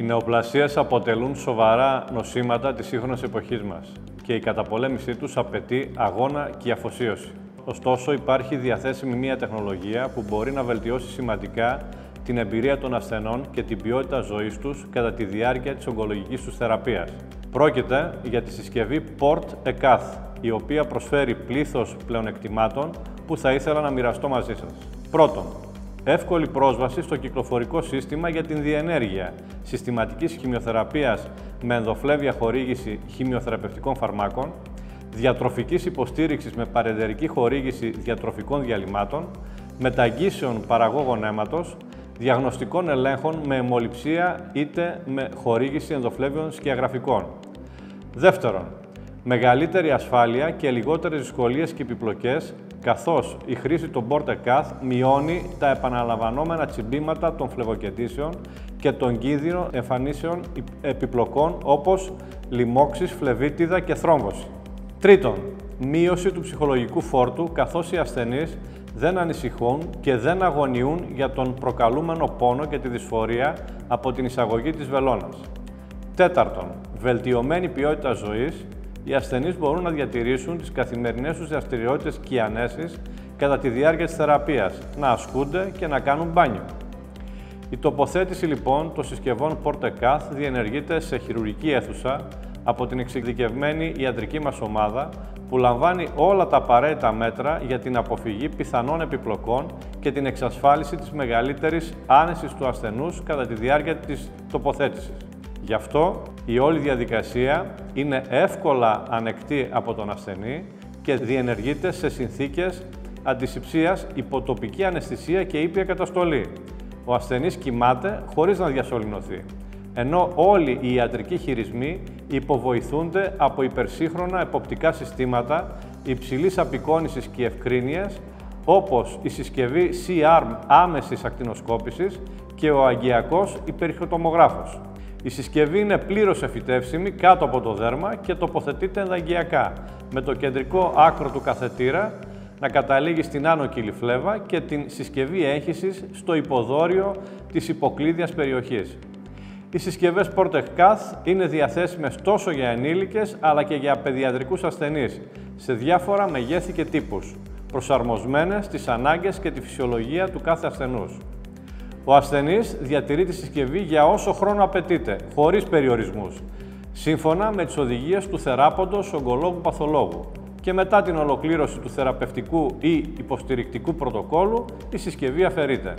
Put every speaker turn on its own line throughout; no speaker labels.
νεοπλασίες αποτελούν σοβαρά νοσήματα της σύγχρονης εποχής μας και η καταπολέμησή τους απαιτεί αγώνα και αφοσίωση. Ωστόσο, υπάρχει διαθέσιμη μια τεχνολογία που μπορεί να βελτιώσει σημαντικά την εμπειρία των ασθενών και την ποιότητα ζωής τους κατά τη διάρκεια της ογκολογικής τους θεραπείας. Πρόκειται για τη συσκευή Port-ECath, η οποία προσφέρει πλήθος πλεονεκτημάτων που θα ήθελα να μοιραστώ μαζί σας. Πρώτον, εύκολη πρόσβαση στο κυκλοφορικό σύστημα για την διενέργεια συστηματικής χημειοθεραπείας με ενδοφλέβια χορήγηση χημειοθεραπευτικών φαρμάκων, διατροφικής υποστήριξης με παρεντερική χορήγηση διατροφικών διαλυμάτων, μεταγγίσεων παραγόγων αίματος, διαγνωστικών ελέγχων με αιμοληψία είτε με χορήγηση ενδοφλέβιων σκιαγραφικών. Δεύτερον, μεγαλύτερη ασφάλεια και λιγότερες δυσκολίες και επιπλοκές, καθώς η χρήση των Port-ECath μειώνει τα επαναλαμβανόμενα τσιμπήματα των φλεβοκεντήσεων και τον κίνδυνο εμφανίσεων επιπλοκών όπως λοιμώξεις, φλεβίτιδα και θρόμβωση. Τρίτον, μείωση του ψυχολογικού φόρτου, καθώς οι ασθενείς δεν ανησυχούν και δεν αγωνιούν για τον προκαλούμενο πόνο και τη δυσφορία από την εισαγωγή της βελόνας. Τέταρτον, βελτιωμένη ποιότητα ζωής. Οι ασθενείς μπορούν να διατηρήσουν τις καθημερινές τους δραστηριότητες και ανέσεις κατά τη διάρκεια της θεραπείας, να ασκούνται και να κάνουν μπάνιο. Η τοποθέτηση λοιπόν των συσκευών Port-ECath διενεργείται σε χειρουργική αίθουσα από την εξειδικευμένη ιατρική μας ομάδα που λαμβάνει όλα τα απαραίτητα μέτρα για την αποφυγή πιθανών επιπλοκών και την εξασφάλιση της μεγαλύτερης άνεσης του ασθενούς κατά τη διάρκεια της τοποθέτησης. Γι' αυτό η όλη διαδικασία είναι εύκολα ανεκτή από τον ασθενή και διενεργείται σε συνθήκες αντισηψίας, υποτοπική αναισθησία και ήπια καταστολή. Ο ασθενής κοιμάται χωρίς να διασωληνωθεί, ενώ όλοι οι ιατρικοί χειρισμοί υποβοηθούνται από υπερσύγχρονα εποπτικά συστήματα υψηλής απεικόνησης και ευκρίνειας, όπως η συσκευή C-Arm άμεσης ακτινοσκόπησης και ο αγκιακός υπερηχοτομογράφος. Η συσκευή είναι πλήρως εφυτεύσιμη κάτω από το δέρμα και τοποθετείται ενδαγγειακά, με το κεντρικό άκρο του καθετήρα να καταλήγει στην άνω κύλη φλέβα και την συσκευή έγχυσης στο υποδόριο της υποκλίδιας περιοχής. Οι συσκευές Port-ECath είναι διαθέσιμες τόσο για ενήλικες αλλά και για παιδιατρικούς ασθενείς σε διάφορα μεγέθη και τύπους, προσαρμοσμένες στις ανάγκες και τη φυσιολογία του κάθε ασθενούς. Ο ασθενής διατηρεί τη συσκευή για όσο χρόνο απαιτείται, χωρίς περιορισμούς, σύμφωνα με τις οδηγίες του θεράποντος ογκολόγου-παθολόγου και μετά την ολοκλήρωση του θεραπευτικού ή υποστηρικτικού πρωτοκόλου, η συσκευή αφαιρείται.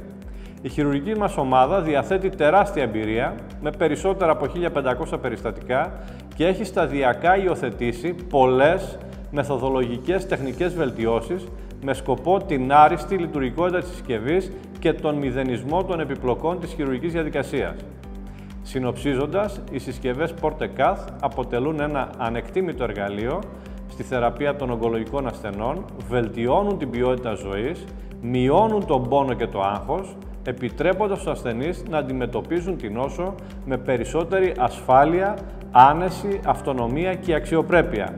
Η χειρουργική μας ομάδα διαθέτει τεράστια εμπειρία με περισσότερα από 1.500 περιστατικά και έχει σταδιακά υιοθετήσει πολλές μεθοδολογικές τεχνικές βελτιώσεις με σκοπό την άριστη λειτουργικότητα της συσκευής και τον μηδενισμό των επιπλοκών της χειρουργικής διαδικασίας. Συνοψίζοντας, οι συσκευές Port-ECath αποτελούν ένα ανεκτήμητο εργαλείο στη θεραπεία των ογκολογικών ασθενών, βελτιώνουν την ποιότητα ζωής, μειώνουν τον πόνο και το άγχος, επιτρέποντας στους ασθενείς να αντιμετωπίζουν την νόσο με περισσότερη ασφάλεια, άνεση, αυτονομία και αξιοπρέπεια.